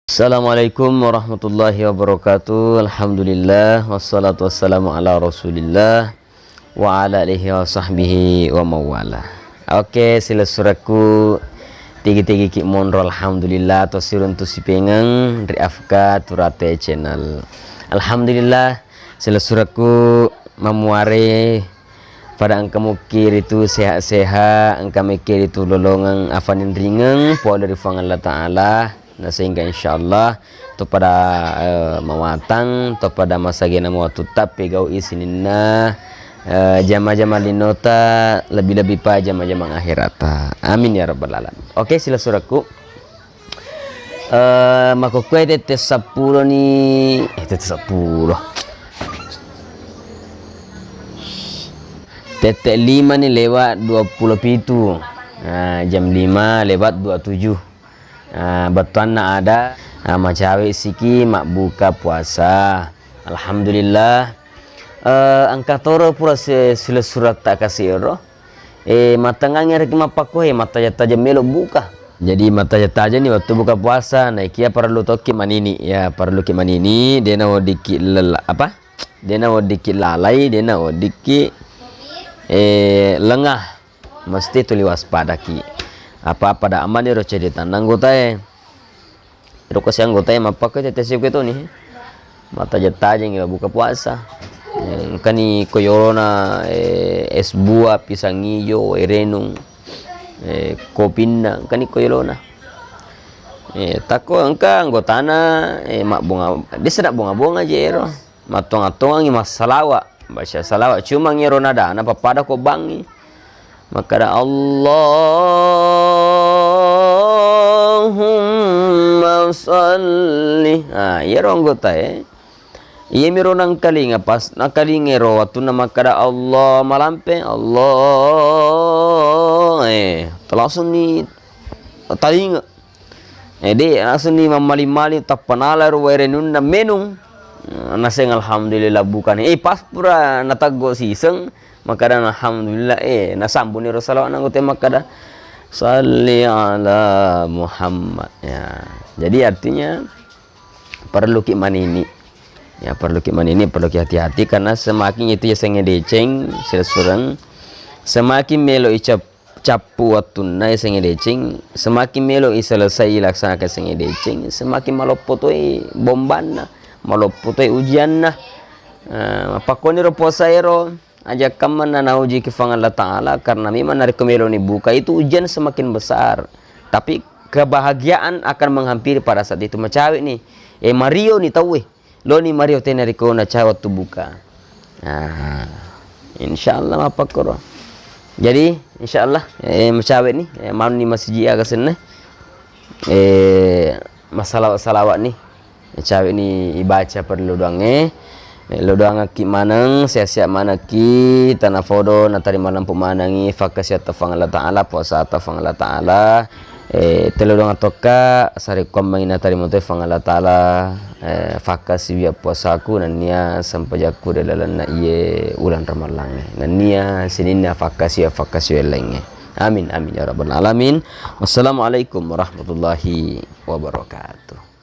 Assalamualaikum warahmatullahi wabarakatuh. Alhamdulillah wassalatu wassalamu ala Rasulillah wa ala alihi wa sahbihi wa mawala. Oke, sila suraku tigi-tigi ki monro alhamdulillah to sirun tu sipengeng dari Afka Turate channel. Alhamdulillah sila suraku mamuare pada angka mukir itu sehat-sehat, angka mikir itu lolongan afanin ringeng po dari Allah Ta'ala. Nah, sehingga insyaallah to pada mawatang to pada masa gena mau tutap pegau isininna jama-jama linota lebih-lebih pa jama-jama akhirata. Amin ya rabbal alamin. Oke, sila suraku mako kue tete 10 nih tete 10 tete 5 nih lewat 27. Nah, jam 5 lewat 27. Batuan nak ada macawe siki mak buka puasa. Alhamdulillah. Angka toro pura sila surat tak kasih roh. Matangangnya rek mapako mata jata jam melo buka. Jadi mata jata aja nih waktu buka puasa. Nah kia perlu toki manini ya, perlu ki manini dena dikit apa? Dena dikit lalai, dena dikit lengah. Mesti tuli waspada ki. Apa pada aman ro cerita anggota ro kasi anggota mapa ko tete sip ko nih mata jeta jeng buka puasa kani koyorona es buah pisang hijau renung kopinna kani koyorona tako angka anggotana mak bunga dia bunga-bunga jero matong-atong mas salawat baca salawat cuma ngero nada ana papada ko bangi maka Allahumma salli ya ronggota iya miro nang kalinga pas nakalingero waktu nama kada Allah malampe Allah langsung ni talinga de langsung ni mamali-mali tapanala ruwairenun na menung naseng alhamdulillah bukan pas pura natago siseng maka alhamdulillah nasambun ni Rasulullah nanggote maka salli ala Muhammad ya. Jadi artinya perlu ki manini ya, perlu ki manini, perlu ki hati-hati karena semakin itu ya senge deceng sesurang semakin melo icap capu watuna senge deceng semakin melo selesai laksanakan senge deceng semakin malopotoi bombana malopotoi ujianna pakoni ro posaero aja kamana na uji kifang Allah Ta'ala karena memang dari kemelo ni buka itu ujian semakin besar tapi kebahagiaan akan menghampiri pada saat itu macawe nih Mario nih tahu lo nih Mario tenari ko na cawa tu buka insyaallah apa koro jadi insyaallah macawe nih mau nih masih jia kesana masalah salawat nih macawe nih ibaca perlu doang lo doang ki manang sia-sia mana ki tanah fodo na tari malam pemandangi fakasya tafang Allah Ta'ala puasa tafang Allah Ta'ala telo doang toka sari komang na tari mote fang Allah Ta'ala fakasi biya puasaku nania sampai jaku dalalan na iye ulan ramalang nania sininna fakasi lainnya amin amin ya rabbal alamin. Wassalamualaikum warahmatullahi wabarakatuh.